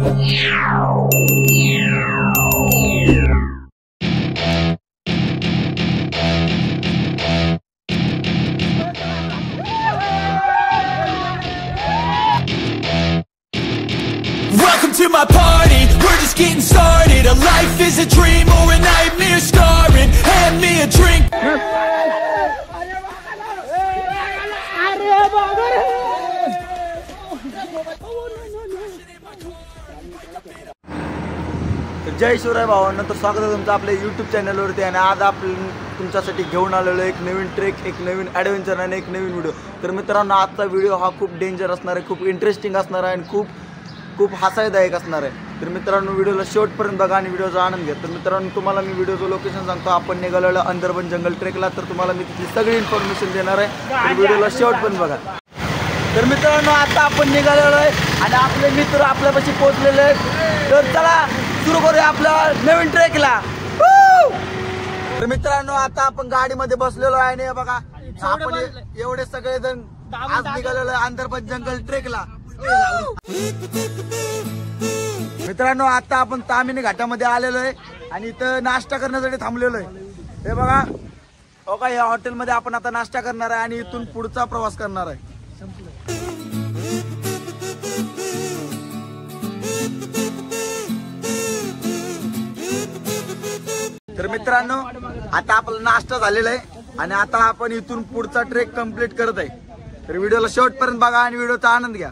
Welcome to my party, we're just getting started. A life is a dream or a nightmare scarring. Hand me a drink. जय शिवराय भावांनो, तर स्वागत आहे तुमचं आपल्या YouTube चॅनलवरती. आणि आज आपण तुमच्यासाठी घेऊन आलेलो एक नवीन ट्रेक, एक नवीन ॲडव्हेंचर आणि एक नवीन व्हिडिओ. तर मित्रांनो, आजचा व्हिडिओ हा खूप डेंजर असणार आहे, खूप इंटरेस्टिंग असणार आहे आणि खूप हसायदायक असणार आहे. तर मित्रांनो, व्हिडिओला शेवटपर्यंत बघा आणि व्हिडिओचा आनंद घ्या. तर मित्रांनो, तुम्हाला मी व्हिडिओचं लोकेशन सांगतो. आपण निघालेलो अंदरबन जंगल ट्रेकला, तर तुम्हाला मी तिथली सगळी इन्फॉर्मेशन देणार आहे. तर व्हिडिओला शेवटपर्यंत बघा. तर मित्रांनो, आता आपण निघालेलो आहे आणि आपले मित्र आपल्यापाशी पोहोचलेले आहेत. तर चला सुरू करूया आपल्या नवीन ट्रेकला. तर मित्रांनो, आता आपण गाडीमध्ये बसलेलो आहे आणि बघा आपण एवढे सगळेजण आज निघालेलो आहे अंदरबन जंगल ट्रेकला. मित्रांनो, आता आपण तामिनी घाटामध्ये आलेलो आहे आणि इथं नाश्ता करण्यासाठी थांबलेलो आहे. हे बघा, हो का, या हॉटेलमध्ये आपण आता नाश्ता करणार आहे आणि इथून पुढचा प्रवास करणार आहे. तर मित्रांनो, आता आपला नाश्ता झालेला आहे आणि आता आपण इथून पुढचा ट्रेक कंप्लीट करत आहे. तर व्हिडिओला शेवटपर्यंत बघा आणि व्हिडिओचा आनंद घ्या.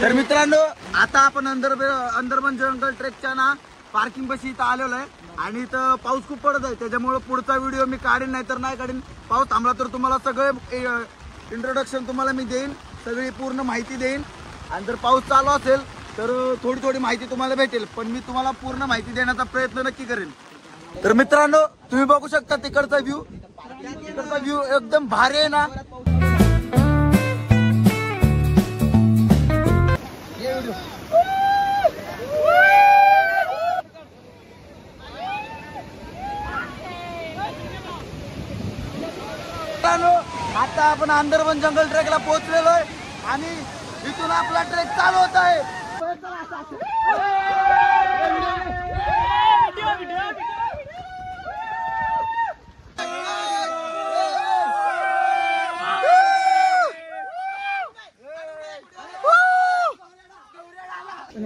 तर मित्रांनो, आता आपण अंदरबन जंगल ट्रेकच्या ना पार्किंग पाशी इथं आलेलो आहे आणि इथं पाऊस खूप पडत आहे. त्याच्यामुळे पुढचा व्हिडिओ मी काढीन, नाही तर नाही काढीन. पाऊस थांबला तर तुम्हाला सगळे इंट्रोडक्शन तुम्हाला मी देईन, सगळी पूर्ण माहिती देईन. आणि जर पाऊस चालू असेल तर थोडी माहिती तुम्हाला भेटेल, पण मी तुम्हाला पूर्ण माहिती देण्याचा प्रयत्न नक्की करेन. तर मित्रांनो, तुम्ही बघू शकता तिकडचा व्ह्यू एकदम भारी आहे ना. आता आपण अंदरबन जंगल ट्रेकला पोहोचलेलो आहे आणि इथून आपला ट्रेक चालू होत आहे.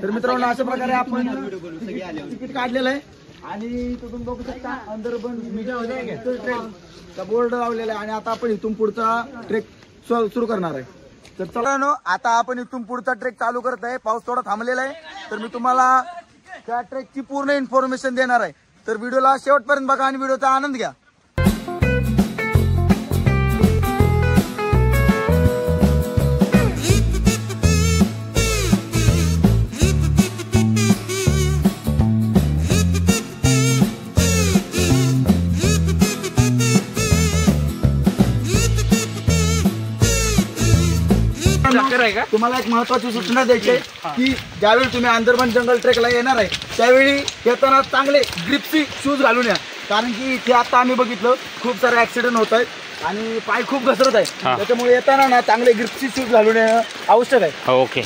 तर मित्रांनो, अशा प्रकारे आपण तिकीट काढलेलं आहे आणि तुम्ही बघू शकता अंदरबन ट्रेकचा बोर्ड लावलेला आहे. आणि आता आपण इथून पुढचा ट्रेक सुरू करणार आहे. तर चला नो, आता आपण इथून पुढचा ट्रेक चालू करत आहे. पाऊस थोडा थांबलेला आहे, तर मी तुम्हाला त्या ट्रेकची पूर्ण इन्फॉर्मेशन देणार आहे. तर व्हिडिओला शेवटपर्यंत बघा आणि व्हिडिओचा आनंद घ्या. तुम्हाला एक महत्वाची सूचना द्यायची आहे की ज्यावेळी तुम्ही अंदरबन जंगल ट्रेकला येणार आहे त्यावेळी येताना चांगले ग्रिप्सी शूज घालून या. कारण की इथे आता आम्ही बघितलं खूप सारे ऍक्सिडेंट होत आहेत आणि पाय खूप घसरत आहेत. त्याच्यामुळे येताना ना चांगले ग्रिप्सी शूज घालून येणं आवश्यक आहे. ओके.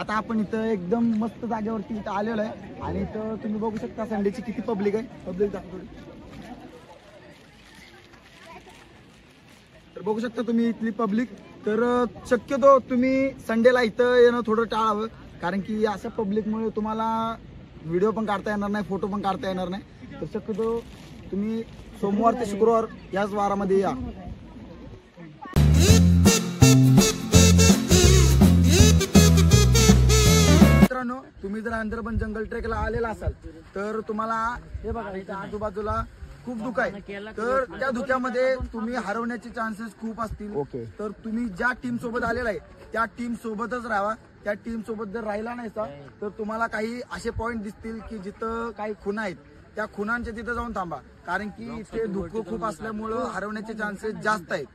आता आपण इथं एकदम मस्त जागेवरती इथं आलेलो आहे आणि इथं तुम्ही बघू शकता संडेची किती पब्लिक आहे. पब्लिक दाखवतो. तर बघू शकता तुम्ही इथली पब्लिक. तर शक्यतो तुम्ही संडेला इथं येणं थोडं टाळावं, कारण की अशा पब्लिकमुळे तुम्हाला व्हिडिओ पण काढता येणार नाही, फोटो पण काढता येणार नाही. तर शक्यतो तुम्ही सोमवार ते शुक्रवार याच वारामध्ये या. मित्रांनो, तुम्ही जर अंदरबन जंगल ट्रेकला आलेला असाल तर तुम्हाला हे बघा इथं आजूबाजूला खूप धुकं आहे, तर त्या धुक्यामध्ये तुम्ही हरवण्याचे चान्सेस खूप असतील. ओके. तर तुम्ही ज्या टीम सोबत आलेला आहे त्या टीम सोबतच राहावा. त्या टीम सोबत जर राहिला नाही तर तुम्हाला काही असे पॉइंट दिसतील की जिथं काही खुणा आहेत, त्या खुणांच्या तिथं जाऊन थांबा, कारण की इथे धुकं खूप असल्यामुळं हरवण्याचे चान्सेस जास्त आहेत.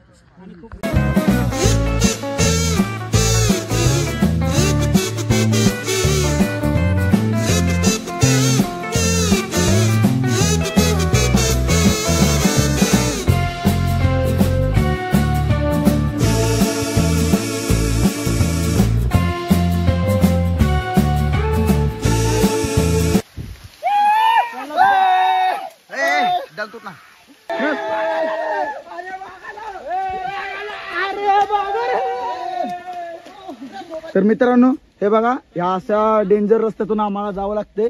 तर मित्रांनो, हे बघा, या अशा डेंजर रस्त्यातून आम्हाला जावं लागते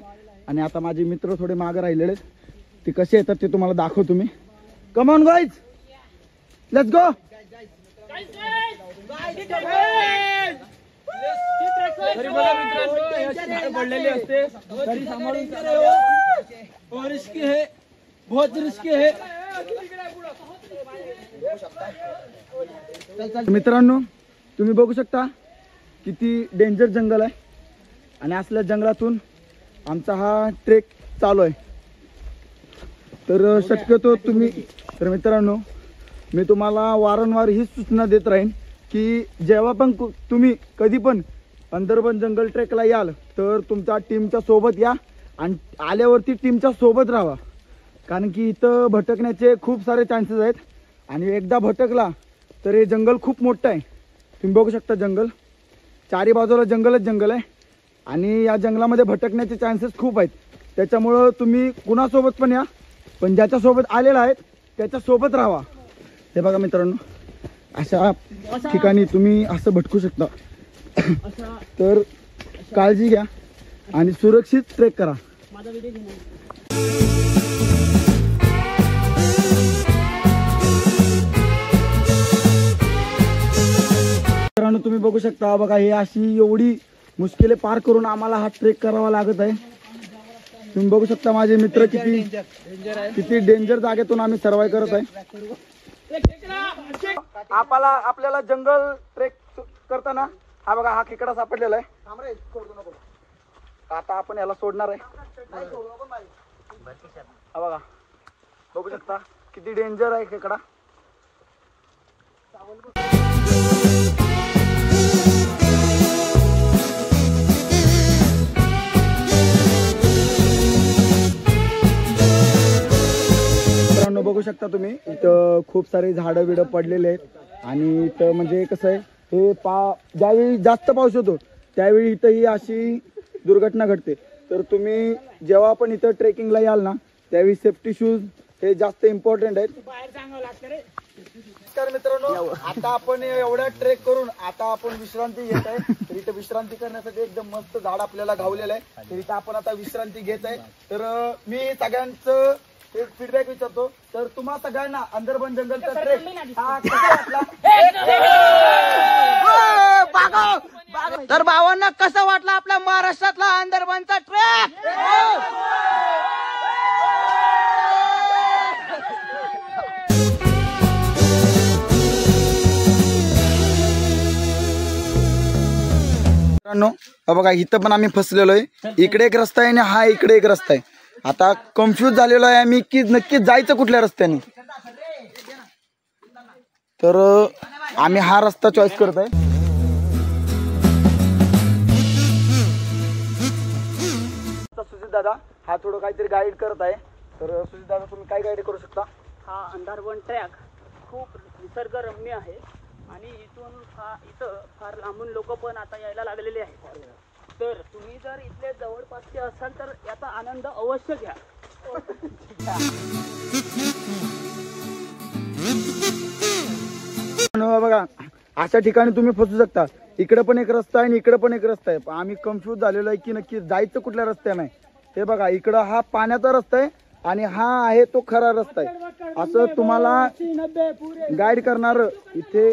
आणि आता माझे मित्र थोडे मागे राहिलेले, ते कसे येतात ते तुम्हाला दाखवतो मी. Come on guys, let's go. पडलेले असते तरी सांभाळून और रिस्की है, बहुत रिस्की है. मित्रांनो, तुम्ही बघू शकता किती डेंजर जंगल आहे आणि असल्या जंगलातून आमचा हा ट्रेक चालू आहे. तर शक्यतो तुम्ही, तर मित्रांनो, मी तुम्हाला वारंवार ही सूचना देत राहीन की जेव्हा पण तुम्ही कधी पण अंदरबन जंगल ट्रेकला याल तर तुमच्या टीमच्या सोबत या आणि आल्यावरती टीमच्या सोबत राहा, कारण की इथं भटकण्याचे खूप सारे चान्सेस आहेत आणि एकदा भटकला तर हे जंगल खूप मोठं आहे. तुम्ही बघू शकता जंगल, चारी बाजूला जंगलच जंगल आहे आणि या जंगलामध्ये भटकण्याचे चान्सेस खूप आहेत. त्याच्यामुळं तुम्ही कुणासोबत पण या, पण ज्याच्यासोबत आलेला आहेत त्याच्यासोबत राहा. हे बघा मित्रांनो, अशा ठिकाणी तुम्ही असं भटकू शकता. तर काळजी घ्या आणि सुरक्षित ट्रेक करा. मित्रांनो, तुम्ही बघू शकता, बघा, हे अशी एवढी मुश्किले पार करून आम्हाला हा ट्रेक करावा लागत आहे. तुम्ही बघू शकता माझे मित्र किती डेंजर जागेतून आम्ही सर्वाइव करत आहे. आपल्याला जंगल ट्रेक करताना हा बघा, हा खेकडा सापडलेला आहे. आता आपण याला सोडणार आहे. हा बघा, बघू शकता किती डेंजर आहे खेकडा. मित्रांनो, बघू शकता तुम्ही इथं खूप सारे झाडं बिडं पडलेले आहेत आणि इथं म्हणजे कसं आहे, हे ज्यावेळी जास्त पाऊस होतो त्यावेळी इथं ही अशी दुर्घटना घडते. तर तुम्ही जेव्हा पण इथं ट्रेकिंगला याल ना त्यावेळी सेफ्टी शूज हे जास्त इम्पॉर्टंट आहेत. तर मित्रांनो, आता आपण एवढ्या ट्रेक करून आता आपण विश्रांती घेत आहे. तर इथं विश्रांती करण्यासाठी एकदम मस्त झाड आपल्याला घावलेलं आहे. तर इथं आपण आता विश्रांती घेत आहे. तर मी सगळ्यांचं एक फीडबॅक विचारतो, तर तुम्हा सगळ्यांना अंदरबन जंगलचा ट्रेक हा कसा वाटला? तर भावांना कसं वाटलं आपल्या महाराष्ट्रातला अंदरबनचा ट्रेक? मित्रांनो, बघा, इथं पण आम्ही फसलेलो आहे. इकडे एक रस्ता आहे आणि हा इकडे एक रस्ता आहे. आता कन्फ्यूज झालेलो आहे आम्ही की नक्की जायचं कुठल्या रस्त्याने. तर आम्ही हा रस्ता चॉईस करत आहे. सुजित दादा हा थोडं काहीतरी गाईड करत आहे. तर सुजित दादा, तुम्ही काय गाईड करू शकता? हा अंदरबन ट्रॅक खूप निसर्गरम्य आहे आणि इथं फार लांबून लोक पण आता यायला लागलेले आहेत. तर तुम्ही जर इथले जवळपासचे असाल तर याचा आनंद अवश्य घ्या. बघा, अशा ठिकाणी तुम्ही फसू शकता. इकडे पण एक रस्ता आहे आणि इकडे पण एक रस्ता आहे. आम्ही कन्फ्यूज झालेलो आहे की नक्की जायचं कुठल्या रस्त्याने. हे बघा, इकडं हा पाण्याचा रस्ता आहे आणि हा आहे तो खरा रस्ता आहे. असं तुम्हाला गाईड करणार इथे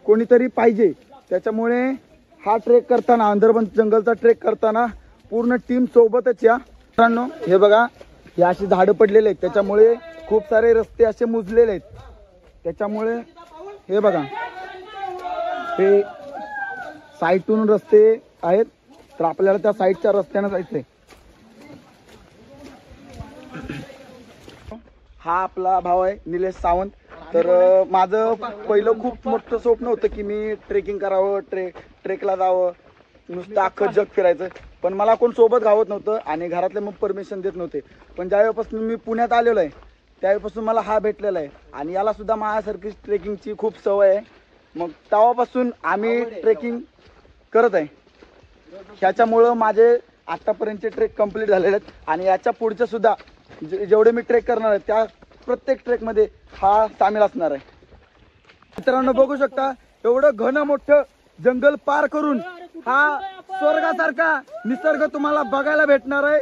कोणीतरी पाहिजे. त्याच्यामुळे हा ट्रेक करताना अंदरबन जंगलचा ट्रेक करताना पूर्ण टीम सोबतच या मित्रांनो. हे बघा हे अशी झाडं पडलेले आहेत त्याच्यामुळे खूप सारे रस्ते असे मुजलेले आहेत. त्याच्यामुळे हे बघा हे साईडून रस्ते आहेत तर आपल्याला त्या साईडच्या रस्त्याने जायचंय. हा आपला भाव आहे निलेश सावंत. तर माझं पहिलं खूप मोठं स्वप्न होतं की मी ट्रेकिंग करावं, ट्रेकला जावं, नुसतं अख्खं जग फिरायचं. पण मला कोण सोबत गावत नव्हतं आणि घरातले मग परमिशन देत नव्हते. पण ज्यावेळेपासून मी पुण्यात आलेलो आहे त्यावेळेपासून मला हा भेटलेला आहे आणि याला सुद्धा माझ्यासारखी ट्रेकिंगची खूप सवय आहे. मग तेव्हापासून आम्ही ट्रेकिंग करत आहे. ह्याच्यामुळं माझे आत्तापर्यंतचे ट्रेक कंप्लीट झालेले आहेत आणि याच्या पुढचे सुद्धा जेवढे मी ट्रेक करणार आहे त्या प्रत्येक ट्रेकमध्ये हा सामील असणार आहे. मित्रांनो बघू शकता एवढं घन मोठं जंगल पार करून हा स्वर्गासारखा निसर्ग तुम्हाला बघायला भेटणार आहे.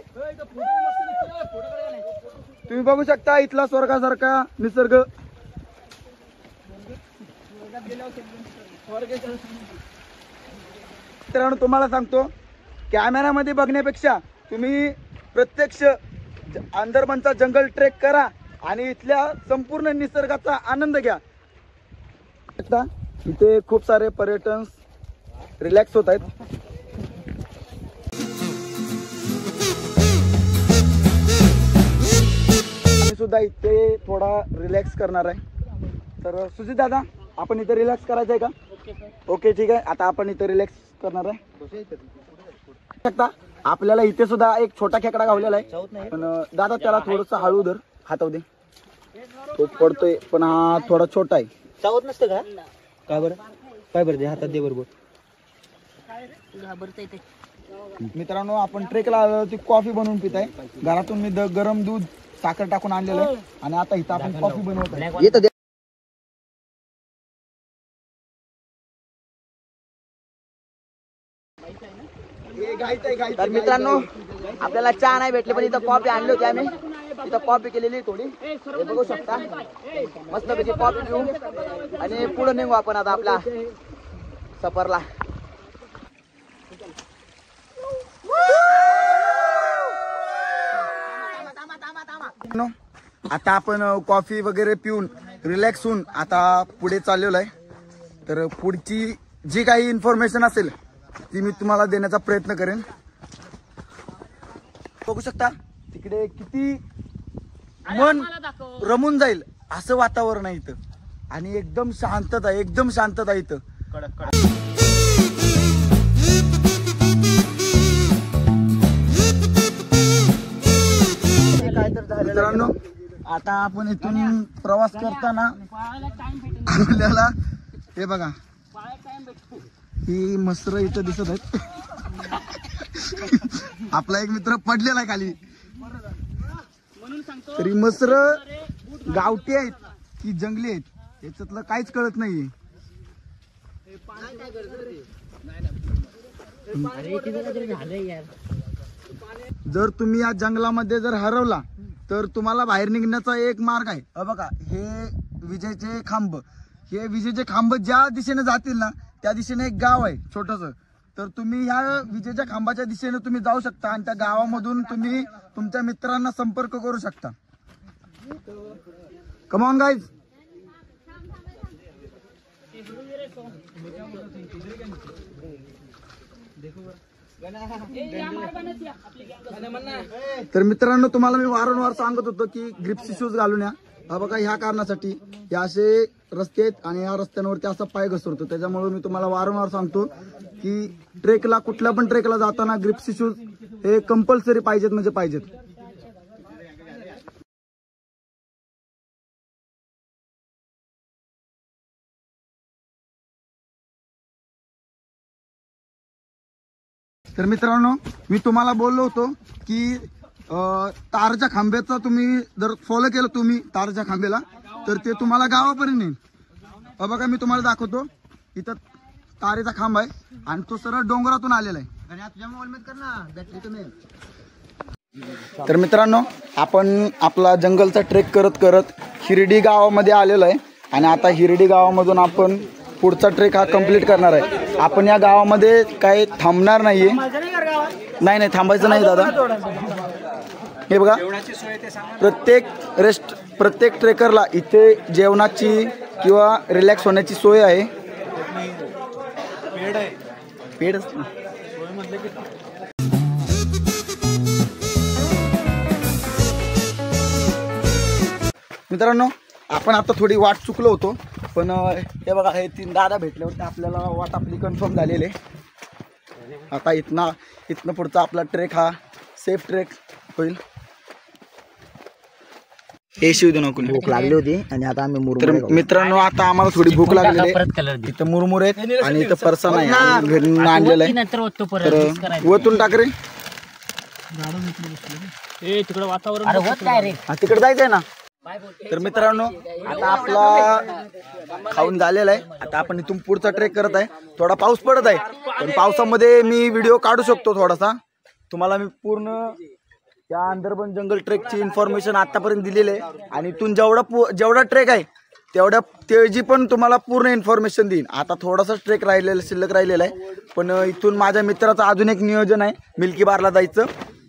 तुम्ही बघू शकता इथला स्वर्गासारखा निसर्ग. मित्रांनो तुम्हाला सांगतो कॅमेरामध्ये बघण्यापेक्षा तुम्ही प्रत्यक्ष अंदरबनचा जंगल ट्रेक करा आणि इथल्या संपूर्ण निसर्गाचा आनंद घ्या. इथे खूप सारे पर्यटन रिलॅक्स होत आहेत. मी सुद्धा इथे थोडा रिलॅक्स करणार आहे. तर सुजित दादा आपण इथे रिलॅक्स करायचं आहे का? ओके ठीक आहे. आता आपण इथे रिलॅक्स करणार आहे. आपल्याला इथे सुद्धा एक छोटा खेकडा गावलेला आहे पण दादा त्याला थोडस हळू धर हाताव दे. तो पडतोय पण हा थोडा छोटा आहे. चावत नसतं का? काय बरं काय बरं दे हातात दे बरोबर. मित्रांनो आपण ट्रेकला आलो ती कॉफी बनवून पित आहे. घरातून मी गरम दूध साखर टाकून आणलेलं आहे आणि आता इथं आपण कॉफी बनवत आहे. तर मित्रांनो आपल्याला चहा नाही भेटले पण इथं कॉफी आणली होती आम्ही. इथं कॉफी केलेली थोडी हे बघू शकता. मस्तपैकी कॉफी पिऊ आणि पुढे निघू आपण आता आपल्या सफरला. आता आपण कॉफी वगैरे पिऊन रिलॅक्स होऊन आता पुढे चाललेलो आहे. तर पुढची जी काही इन्फॉर्मेशन असेल ती मी तुम्हाला देण्याचा प्रयत्न करेन. बघू शकता तिकडे किती मन रमून जाईल असं वातावरण आहे इथं आणि एकदम शांतता इथं. मित्रांनो आता आपण इथून प्रवास करताना आपल्याला हे बघा ही मसर इथं दिसत आहेत. आपला एक मित्र पडलेला आहे खाली. तरी मसर गावठी आहेत की जंगली आहेत याच्यातलं काहीच कळत नाहीये. जर तुम्ही या जंगलामध्ये जर हरवला तर तुम्हाला बाहेर निघण्याचा एक मार्ग आहे. बघा हे विजेचे खांब. हे विजेचे खांब ज्या दिशेने जातील ना त्या दिशेने एक गाव आहे छोटस. तर तुम्ही ह्या विजेच्या खांबाच्या दिशेने तुम्ही जाऊ शकता आणि त्या गावामधून तुम्ही तुमच्या मित्रांना संपर्क करू शकता. Come on guys. तर मित्रांनो तुम्हाला मी वारंवार सांगत होतो की ग्रिप्सी शूज घालून या. बघा ह्या कारणासाठी हे असे रस्ते आहेत आणि या रस्त्यांवरती असा पाय घसरतो. त्याच्यामुळे मी तुम्हाला वारंवार सांगतो की ट्रेकला कुठल्या पण ट्रेकला जाताना ग्रिप्सी शूज हे कंपल्सरी पाहिजेत म्हणजे पाहिजेत. तर मित्रांनो मी तुम्हाला बोललो होतो की तारच्या खांब्याचा तुम्ही जर फॉलो केलं तुम्ही तारच्या खांब्याला तर ते तुम्हाला गावापर्यंत येईल. बघा मी तुम्हाला दाखवतो इथं तारेचा खांब आहे आणि तो सरळ डोंगरातून आलेला आहे. तर मित्रांनो आपण आपला जंगलचा ट्रेक करत करत हिरडी गावामध्ये आलेलो आहे आणि आता हिरडी गावामधून आपण पुढचा ट्रेक हा कंप्लीट करणार आहे. आपण या गावामध्ये काही थांबणार नाहीये. नाही थांबायचं नाही दादा. हे बघा प्रत्येक ट्रेकरला इथे जेवणाची किंवा रिलॅक्स होण्याची सोय आहे. पेड मित्रांनो, आपण आता थोडी वाट चुकलो होतो, पण हे बघा हे 3 दादा भेटल्यावर आपल्याला वाट आपली कन्फर्म झालेली आहे. आता इथनं पुढचा आपला ट्रेक हा सेफ ट्रेक होईल. हे शिव भूक लागली होती आणि आता आम्ही मुरमुरे. तर मित्रांनो, आता आम्हाला थोडी भूक लागलेली आहे. इथं मुरमुरे आहेत आणि इथं फरसाण आहे घरून आणलेलं आहे. तर वतून टाक रे. तिकडे वातावरण तिकडे जायचंय ना. तर मित्रांनो, आता आपला खाऊन झालेला आहे. आता आपण इथून पुढचा ट्रेक करत आहे. थोडा पाऊस पडत आहे, पण पावसामध्ये मी व्हिडिओ काढू शकतो थोडासा. तुम्हाला मी पूर्ण या अंदरबन जंगल ट्रेकची इन्फॉर्मेशन आतापर्यंत दिलेली आहे आणि इथून जेवढा ट्रेक आहे त्याची पण तुम्हाला पूर्ण इन्फॉर्मेशन देईन. आता थोडासा ट्रेक शिल्लक राहिलेला आहे, पण इथून माझ्या मित्राचं अजून एक नियोजन आहे मिल्की बारला जायचं.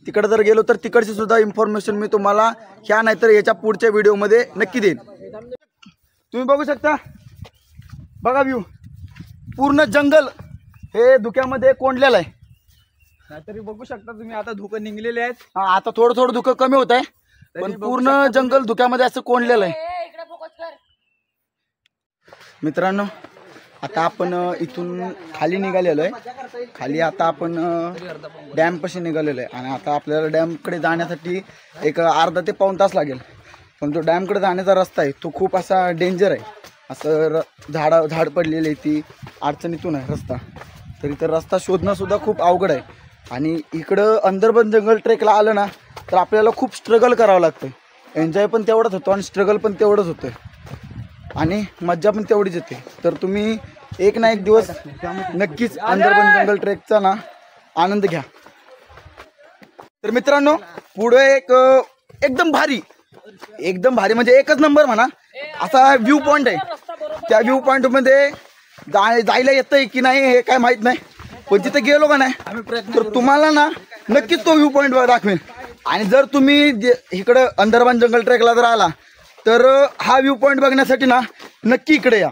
तिकडे जर गेलो तर तिकडची सुद्धा इन्फॉर्मेशन मी तुम्हाला ह्या नाहीतर याच्या पुढच्या व्हिडिओमध्ये नक्की देईन. तुम्ही बघू शकता, बघा व्ह्यू. पूर्ण जंगल हे धुक्यामध्ये कोंडलेलं आहे. तरी बघू शकता तुम्ही, आता धुकं निघलेले आहेत. आता थोडं धुकं कमी होत आहे, पण पूर्ण जंगल धुक्यामध्ये असं कोंडलेलं आहे. मित्रांनो, आता आपण इथून खाली निघालेलो आहे. खाली आता आपण डॅमपाशी निघालेलो आहे आणि आता आपल्याला डॅमकडे जाण्यासाठी एक अर्धा ते पाऊण तास लागेल. पण जो डॅमकडे जाण्याचा रस्ता आहे तो खूप असा डेंजर आहे. असं झाड पडलेली आहे, ती अडचणीतून आहे रस्ता. तर इथं रस्ता शोधणं सुद्धा खूप अवघड आहे. आणि इकडं अंदरबन जंगल ट्रेकला आलं ना तर आपल्याला खूप स्ट्रगल करावं लागतं. एन्जॉय पण तेवढंच होतो आणि स्ट्रगल पण तेवढंच होतं आणि मज्जा पण तेवढीच येते. तर तुम्ही एक ना एक दिवस नक्कीच अंदरबन जंगल ट्रेकचा ना आनंद घ्या. तर मित्रांनो, पुढे एकदम भारी म्हणजे एकच नंबर म्हणा असा व्ह्यू पॉइंट आहे. त्या व्ह्यू पॉइंटमध्ये जायला येतंय की नाही हे काय माहीत नाही, पण तिथे गेलो का नाही तर तुम्हाला ना नक्कीच तो व्ह्यू पॉइंट दाखवेन. आणि जर तुम्ही इकडं अंदरबन जंगल ट्रेकला जर आला तर हा व्ह्यू पॉइंट बघण्यासाठी ना नक्की इकडे या.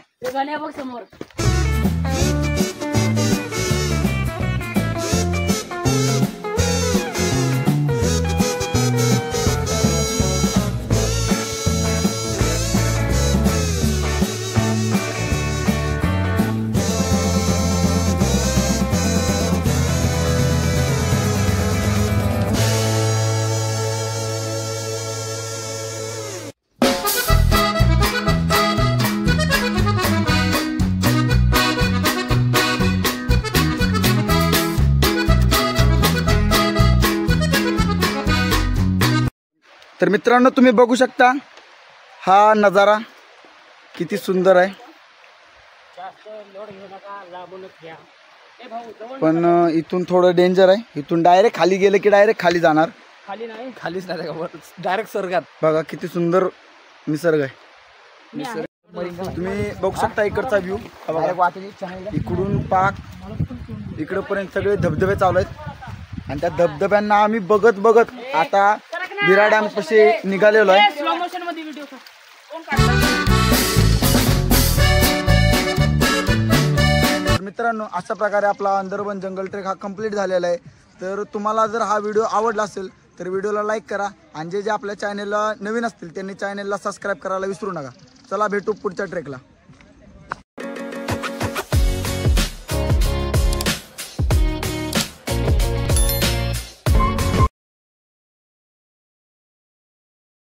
तर मित्रांनो, तुम्ही बघू शकता हा नजारा किती सुंदर आहे. पण इथून थोडं डेंजर आहे. इथून डायरेक्ट खाली गेलं की डायरेक्ट खाली जाणार. खालीच नाही डायरेक्ट स्वर्गात. बघा किती सुंदर निसर्ग आहे. तुम्ही बघू शकता इकडचा व्ह्यू. इकडून पाक इकडपर्यंत सगळे धबधबे चालू आहेत आणि त्या धबधब्यांना आम्ही बघत आता विरा डॅम पाशी निघालेलो आहे. मित्रांनो, अशा प्रकारे आपला अंदरबन जंगल ट्रेक हा कंप्लीट झालेला आहे. तर तुम्हाला जर हा व्हिडिओ आवडला असेल तर व्हिडिओला लाईक करा आणि जे आपल्या चॅनलला नवीन असतील त्यांनी चॅनलला सबस्क्राईब करायला विसरू नका. चला भेटू पुढच्या ट्रेकला.